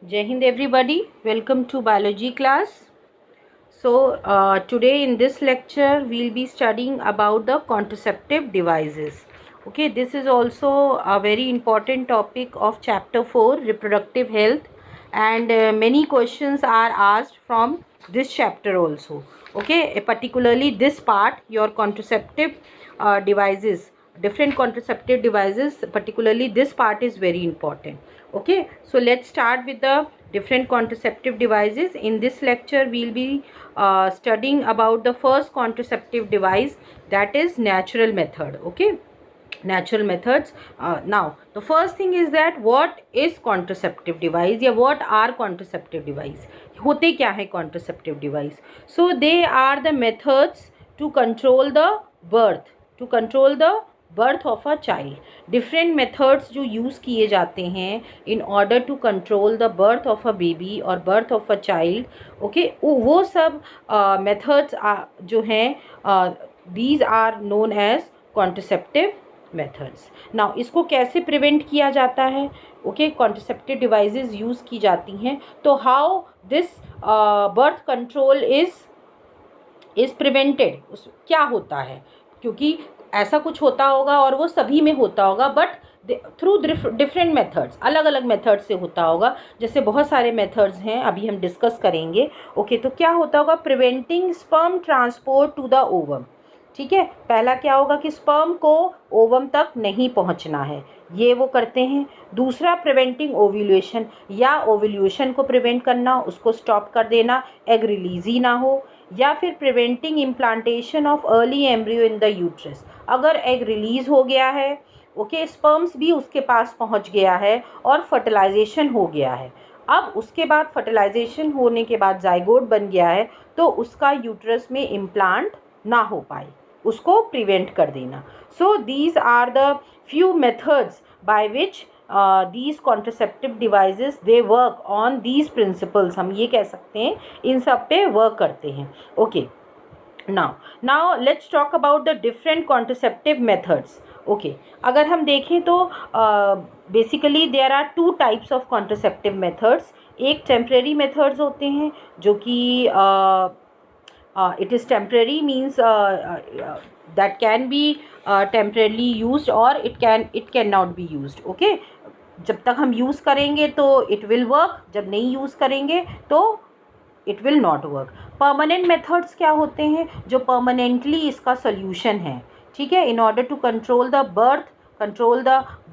Jai Hind everybody, welcome to biology class. So today in this lecture we'll be studying about the contraceptive devices. Okay, this is also a very important topic of chapter 4, reproductive health, and many questions are asked from this chapter also. Okay, particularly this part, your contraceptive devices, different contraceptive devices, particularly this part is very important. Okay, so let's start with the different contraceptive devices. In this lecture we'll be studying about the first contraceptive device, that is natural method. Okay, natural methods. Now the first thing is that what is contraceptive device, या what are contraceptive device, होते क्या है contraceptive device. So they are the methods to control the birth, to control the birth of a child. Different methods जो use किए जाते हैं in order to control the birth of a baby और birth of a child. Okay, वो सब मेथड्स जो हैं, these are known as contraceptive methods. Now इसको कैसे प्रिवेंट किया जाता है. ओके, कॉन्ट्रसेप्टिव डिवाइसेस यूज़ की जाती हैं. तो how this birth control is prevented, उस क्या होता है, क्योंकि ऐसा कुछ होता होगा और वो सभी में होता होगा, बट थ्रू डिफरेंट मेथड्स, अलग अलग मेथड्स से होता होगा. जैसे बहुत सारे मेथड्स हैं, अभी हम डिस्कस करेंगे. ओके, तो क्या होता होगा, preventing sperm transport to the ovum. ठीक है, पहला क्या होगा कि स्पर्म को ओवम तक नहीं पहुंचना है, ये वो करते हैं. दूसरा, प्रिवेंटिंग ओव्यूलेशन, या ओव्यूलेशन को प्रिवेंट करना, उसको स्टॉप कर देना, एग रिलीज ही ना हो. या फिर preventing implantation of early embryo in the uterus. अगर एग रिलीज हो गया है, ओके, स्पर्म्स भी उसके पास पहुंच गया है और फर्टिलाइजेशन हो गया है, अब उसके बाद फर्टिलाइजेशन होने के बाद जाइगोट बन गया है, तो उसका यूट्रस में इम्प्लांट ना हो पाए, उसको प्रिवेंट कर देना. So these are the few methods by which these contraceptive devices they work on these principles. हम ये कह सकते हैं इन सब पे वर्क करते हैं. Okay, now let's talk about the different contraceptive methods. Okay, अगर हम देखें तो basically there are two types of contraceptive methods. एक टेम्प्रेरी मेथड्स होते हैं जो कि it is temporary, means that can be temporarily used or it cannot be used. okay, जब तक हम यूज़ करेंगे तो it will work, जब नहीं यूज़ करेंगे तो it will not work. Permanent methods क्या होते हैं, जो परमानेंटली इसका सोल्यूशन है. ठीक है, in order to control the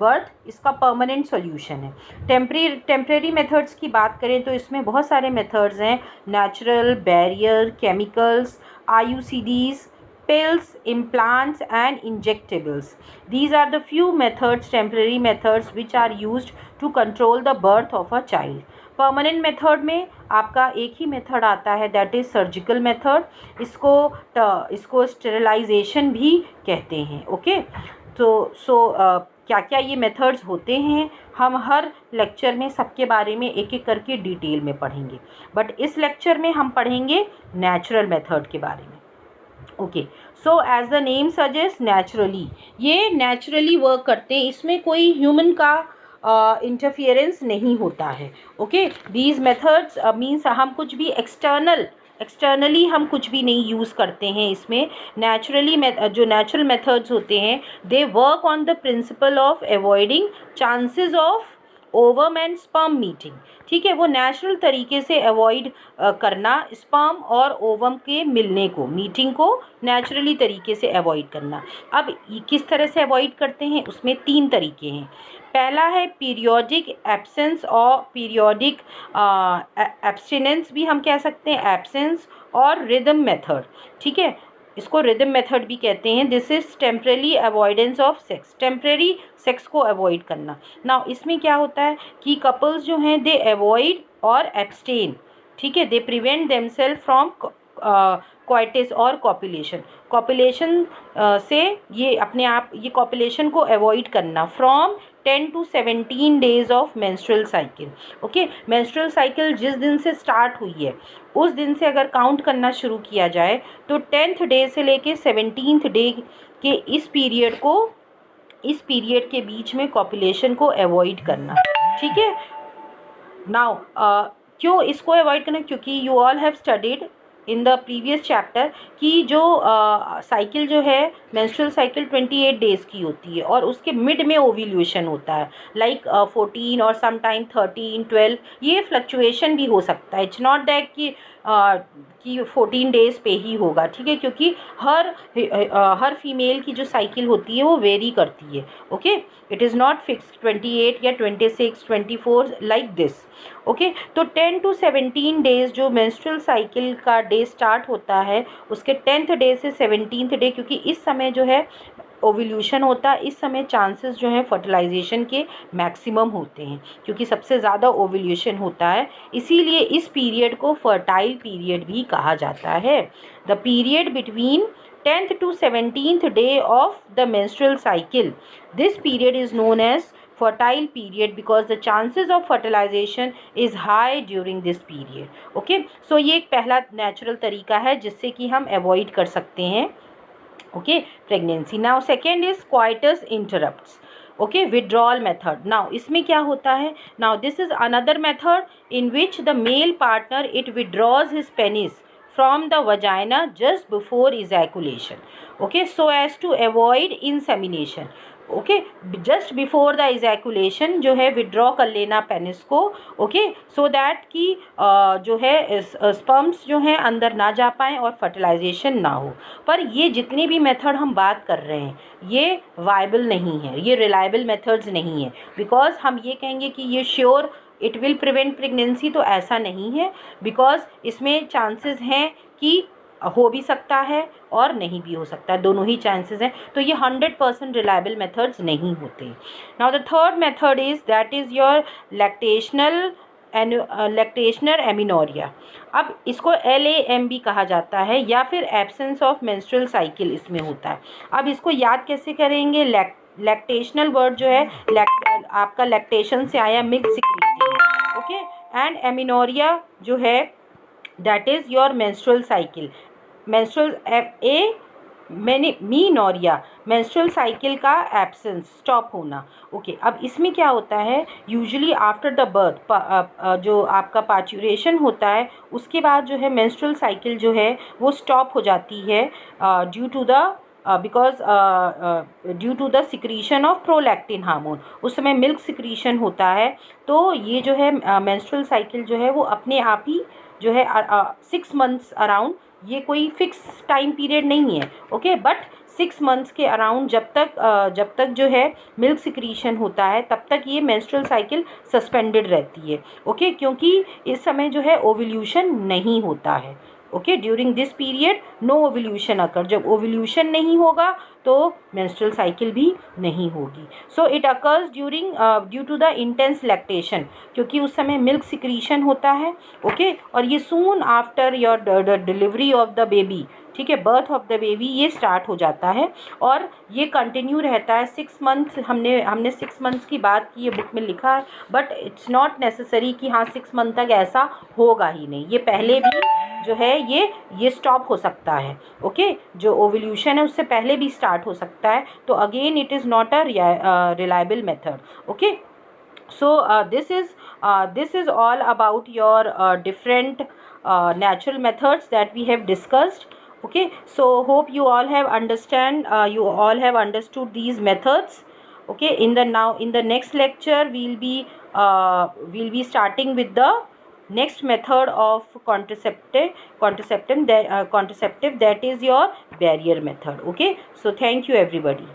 birth इसका परमानेंट सोल्यूशन है. टेम्परेरी मेथड्स की बात करें तो इसमें बहुत सारे मेथड्स हैं. Natural, barrier, chemicals, IUCDs, pills, implants and injectables. These are the few methods, temporary methods, which are used to control the birth of a child. Permanent method में आपका एक ही मेथड आता है, दैट इज़ सर्जिकल मेथड. इसको sterilisation भी कहते हैं. Okay, तो क्या क्या ये मेथड्स होते हैं, हम हर लेक्चर में सबके बारे में एक एक करके डिटेल में पढ़ेंगे, बट इस लेक्चर में हम पढ़ेंगे नेचुरल मेथड के बारे में. Okay, so as the name suggest, naturally, ये नेचुरली वर्क करते हैं, इसमें कोई ह्यूमन का इंटरफियरेंस नहीं होता है. ओके, दीज मेथड्स मीन्स हम कुछ भी एक्सटर्नली हम कुछ भी नहीं यूज़ करते हैं इसमें. नेचुरली जो नेचुरल मेथड्स होते हैं, they work on the principle of avoiding chances of ovum and sperm meeting. ठीक है, वो नेचुरल तरीके से अवॉइड करना स्पर्म और ओवम के मिलने को, मीटिंग को नेचुरली तरीके से अवॉइड करना. अब किस तरह से अवॉइड करते हैं, उसमें 3 तरीके हैं. पहला है पीरियोडिक एब्सेंस और पीरियोडिक एब्स्टिनेंस भी हम कह सकते हैं, एब्सेंस, और रिदम मेथड. ठीक है, इसको रिदम मेथड भी कहते हैं. This is temporary avoidance of sex, temporary sex को अवॉइड करना. नाउ इसमें क्या होता है कि कपल्स जो हैं दे अवॉइड और एब्सटेन. ठीक है, दे प्रिवेंट देमसेल्फ फ्रॉम क्वाइटिस और कॉपुलेशन से ये अपने आप ये कॉपुलेशन को अवॉइड करना. From 10 to 17 days of menstrual cycle. Okay, menstrual cycle जिस दिन से स्टार्ट हुई है उस दिन से अगर काउंट करना शुरू किया जाए तो 10th डे से लेके 17th डे के इस पीरियड के बीच में कॉपुलेशन को अवॉइड करना. ठीक है, नाउ क्यों इसको अवॉइड करना, क्योंकि you all have studied in the previous chapter कि जो साइकिल जो है मेंस्ट्रुअल साइकिल 28 डेज़ की होती है और उसके मिड में ओव्यूलेशन होता है, लाइक 14 और सम टाइम 13 12, ये फ्लक्चुएशन भी हो सकता है। इट्स नॉट दैट कि 14 डेज़ पे ही होगा, ठीक है, क्योंकि हर फीमेल की जो साइकिल होती है वो वेरी करती है। Okay, it is not fixed 28 या 26 24 लाइक दिस। ओके, तो 10 to 17 डेज़ जो मेंस्ट्रुअल साइकिल का डे स्टार्ट होता है, उसके 10th डे से 17th डे, क्योंकि इस समय जो है ओव्यूलेशन होता है, इस समय चांसेस जो है फर्टिलाइजेशन के मैक्सिमम होते हैं, क्योंकि सबसे ज़्यादा ओव्यूलेशन होता है, इसीलिए इस पीरियड को फर्टाइल पीरियड भी कहा जाता है। The period between 10th to 17th day of the menstrual cycle, this period is known as fertile period because the chances of fertilization is high during this period. Okay, so ये एक पहला natural तरीका है जिससे कि हम avoid कर सकते हैं okay pregnancy. Now second is coitus interrupts. Okay, withdrawal method. Now इसमें क्या होता है, now this is another method in which the male partner it withdraws his penis from the vagina just before ejaculation. Okay, so as to avoid insemination. Okay, just before the ejaculation जो है withdraw कर लेना penis को, okay, so that कि जो है sperms जो हैं अंदर ना जा पाएँ और फर्टिलाइजेशन ना हो। पर ये जितने भी मेथड हम बात कर रहे हैं ये वायबल नहीं है, ये रिलायबल मेथड्स नहीं है, बिकॉज हम ये कहेंगे कि ये sure it will prevent pregnancy, तो ऐसा नहीं है, बिकॉज इसमें चांसेस हैं कि हो भी सकता है और नहीं भी हो सकता है, दोनों ही चांसेस हैं, तो ये 100% रिलायबल मेथड्स नहीं होते। Now the third method is that is your lactational amenorrhoea. अब इसको LAM भी कहा जाता है या फिर एब्सेंस ऑफ मेंस्ट्रुअल साइकिल इसमें होता है। अब इसको याद कैसे करेंगे, लैक्टेशनल वर्ड जो है आपका लैक्टेशन से आया, milk secreting, okay, and amenorrhea जो है that is your menstrual cycle, menstrual menorrhea, menstrual cycle का एब्सेंस, स्टॉप होना। ओके, अब इसमें क्या होता है, यूजुअली आफ्टर द बर्थ जो आपका पार्चुरेशन होता है उसके बाद जो है मेंस्ट्रुअल साइकिल जो है वो स्टॉप हो जाती है due to the due to the secretion of prolactin hormone. उस समय मिल्क सिक्रीशन होता है, तो ये जो है मेंस्ट्रुअल साइकिल जो है वो अपने आप ही जो है 6 मंथ्स अराउंड, ये कोई फिक्स टाइम पीरियड नहीं है, ओके, बट 6 मंथ्स के अराउंड जब तक जो है मिल्क सिक्रीशन होता है तब तक ये मेंस्ट्रुअल साइकिल सस्पेंडेड रहती है, ओके, क्योंकि इस समय जो है ओव्यूलेशन नहीं होता है। Okay, during this period no ovulation occur, जब ओव्यूलेशन नहीं होगा तो मेंस्ट्रुअल साइकिल भी नहीं होगी। So it occurs due to the intense lactation, क्योंकि उस समय मिल्क सिक्रीशन होता है, ओके, और ये soon after your delivery of the baby, ठीक है, बर्थ ऑफ द बेबी, ये स्टार्ट हो जाता है और ये कंटिन्यू रहता है 6 मंथ्स। हमने 6 मंथ्स की बात की, ये बुक में लिखा है, बट इट्स नॉट नेसेसरी कि हाँ 6 मंथ तक ऐसा होगा ही नहीं, ये पहले भी जो है ये स्टॉप हो सकता है, ओके, जो ओव्यूलेशन है उससे पहले भी स्टार्ट हो सकता है, तो again it is not a reliable method, okay. So this is all about your different natural methods that we have discussed, okay. So hope you all have understood these methods, okay. In the next lecture we'll be starting with the next method of contraceptive, that is your barrier method, okay. So thank you everybody.